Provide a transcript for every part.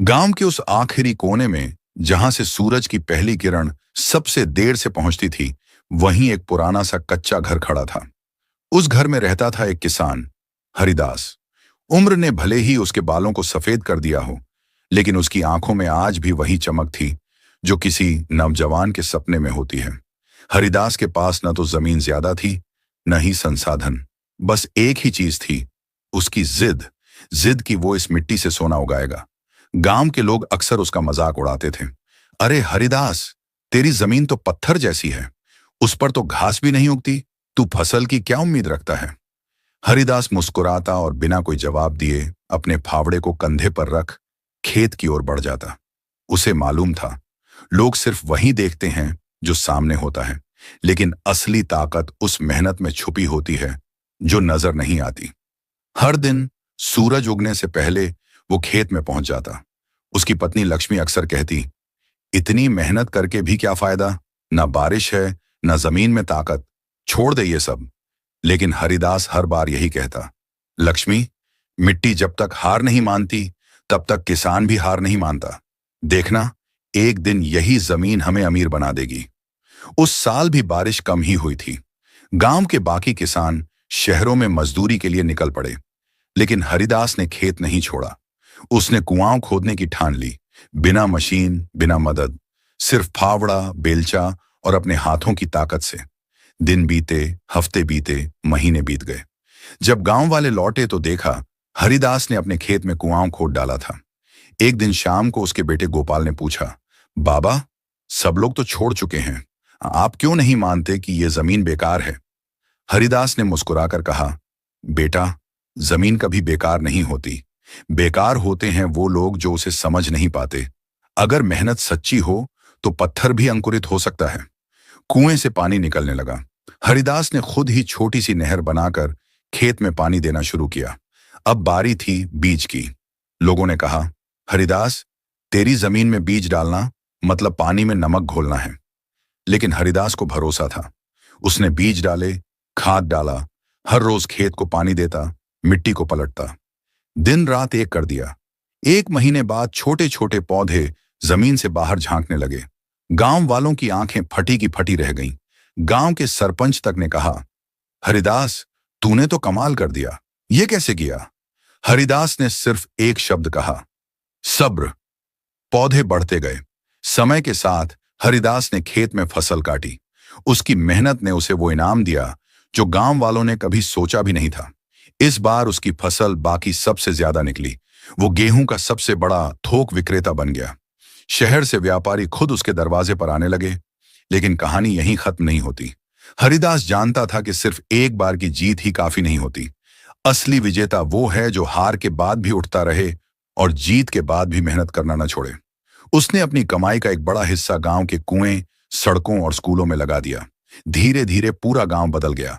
गांव के उस आखिरी कोने में जहां से सूरज की पहली किरण सबसे देर से पहुंचती थी, वहीं एक पुराना सा कच्चा घर खड़ा था। उस घर में रहता था एक किसान, हरिदास। उम्र ने भले ही उसके बालों को सफेद कर दिया हो, लेकिन उसकी आंखों में आज भी वही चमक थी जो किसी नौजवान के सपने में होती है। हरिदास के पास न तो जमीन ज्यादा थी, न ही संसाधन। बस एक ही चीज थी, उसकी जिद। जिद कि वो इस मिट्टी से सोना उगाएगा। गांव के लोग अक्सर उसका मजाक उड़ाते थे। अरे हरिदास, तेरी जमीन तो पत्थर जैसी है, उस पर तो घास भी नहीं उगती, तू फसल की क्या उम्मीद रखता है? हरिदास मुस्कुराता और बिना कोई जवाब दिए अपने फावड़े को कंधे पर रख खेत की ओर बढ़ जाता। उसे मालूम था, लोग सिर्फ वही देखते हैं जो सामने होता है, लेकिन असली ताकत उस मेहनत में छुपी होती है जो नजर नहीं आती। हर दिन सूरज उगने से पहले वो खेत में पहुंच जाता। उसकी पत्नी लक्ष्मी अक्सर कहती, इतनी मेहनत करके भी क्या फायदा, ना बारिश है ना जमीन में ताकत, छोड़ दे ये सब। लेकिन हरिदास हर बार यही कहता, लक्ष्मी, मिट्टी जब तक हार नहीं मानती तब तक किसान भी हार नहीं मानता। देखना, एक दिन यही जमीन हमें अमीर बना देगी। उस साल भी बारिश कम ही हुई थी। गांव के बाकी किसान शहरों में मजदूरी के लिए निकल पड़े, लेकिन हरिदास ने खेत नहीं छोड़ा। उसने कुआं खोदने की ठान ली, बिना मशीन, बिना मदद, सिर्फ फावड़ा, बेलचा और अपने हाथों की ताकत से। दिन बीते, हफ्ते बीते, महीने बीत गए। जब गांव वाले लौटे तो देखा, हरिदास ने अपने खेत में कुआं खोद डाला था। एक दिन शाम को उसके बेटे गोपाल ने पूछा, बाबा, सब लोग तो छोड़ चुके हैं, आप क्यों नहीं मानते कि यह जमीन बेकार है? हरिदास ने मुस्कुराकर कहा, बेटा, जमीन कभी बेकार नहीं होती। बेकार होते हैं वो लोग जो उसे समझ नहीं पाते। अगर मेहनत सच्ची हो तो पत्थर भी अंकुरित हो सकता है। कुएं से पानी निकलने लगा। हरिदास ने खुद ही छोटी सी नहर बनाकर खेत में पानी देना शुरू किया। अब बारी थी बीज की। लोगों ने कहा, हरिदास, तेरी जमीन में बीज डालना मतलब पानी में नमक घोलना है। लेकिन हरिदास को भरोसा था। उसने बीज डाले, खाद डाला, हर रोज खेत को पानी देता, मिट्टी को पलटता। दिन रात एक कर दिया। एक महीने बाद छोटे छोटे पौधे जमीन से बाहर झांकने लगे। गांव वालों की आंखें फटी की फटी रह गईं। गांव के सरपंच तक ने कहा, हरिदास, तूने तो कमाल कर दिया, ये कैसे किया? हरिदास ने सिर्फ एक शब्द कहा, सब्र। पौधे बढ़ते गए। समय के साथ हरिदास ने खेत में फसल काटी। उसकी मेहनत ने उसे वो इनाम दिया जो गांव वालों ने कभी सोचा भी नहीं था। इस बार उसकी फसल बाकी सबसे ज्यादा निकली। वो गेहूं का सबसे बड़ा थोक विक्रेता बन गया। शहर से व्यापारी खुद उसके दरवाजे पर आने लगे। लेकिन कहानी यहीं खत्म नहीं होती। हरिदास जानता था कि सिर्फ एक बार की जीत ही काफी नहीं होती। असली विजेता वो है जो हार के बाद भी उठता रहे और जीत के बाद भी मेहनत करना न छोड़े। उसने अपनी कमाई का एक बड़ा हिस्सा गांव के कुएं, सड़कों और स्कूलों में लगा दिया। धीरे धीरे पूरा गांव बदल गया।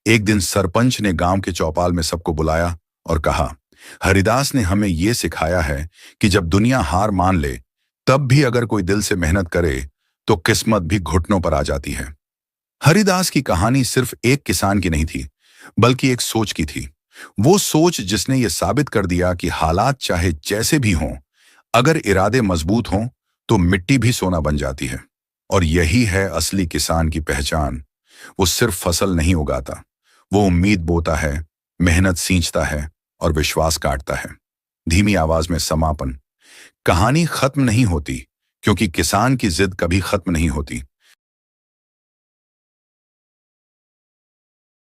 एक दिन सरपंच ने गांव के चौपाल में सबको बुलाया और कहा, हरिदास ने हमें यह सिखाया है कि जब दुनिया हार मान ले, तब भी अगर कोई दिल से मेहनत करे तो किस्मत भी घुटनों पर आ जाती है। हरिदास की कहानी सिर्फ एक किसान की नहीं थी, बल्कि एक सोच की थी। वो सोच जिसने ये साबित कर दिया कि हालात चाहे जैसे भी हों, अगर इरादे मजबूत हों तो मिट्टी भी सोना बन जाती है। और यही है असली किसान की पहचान। वो सिर्फ फसल नहीं उगाता, वो उम्मीद बोता है, मेहनत सींचता है और विश्वास काटता है। धीमी आवाज में समापन। कहानी खत्म नहीं होती, क्योंकि किसान की जिद कभी खत्म नहीं होती।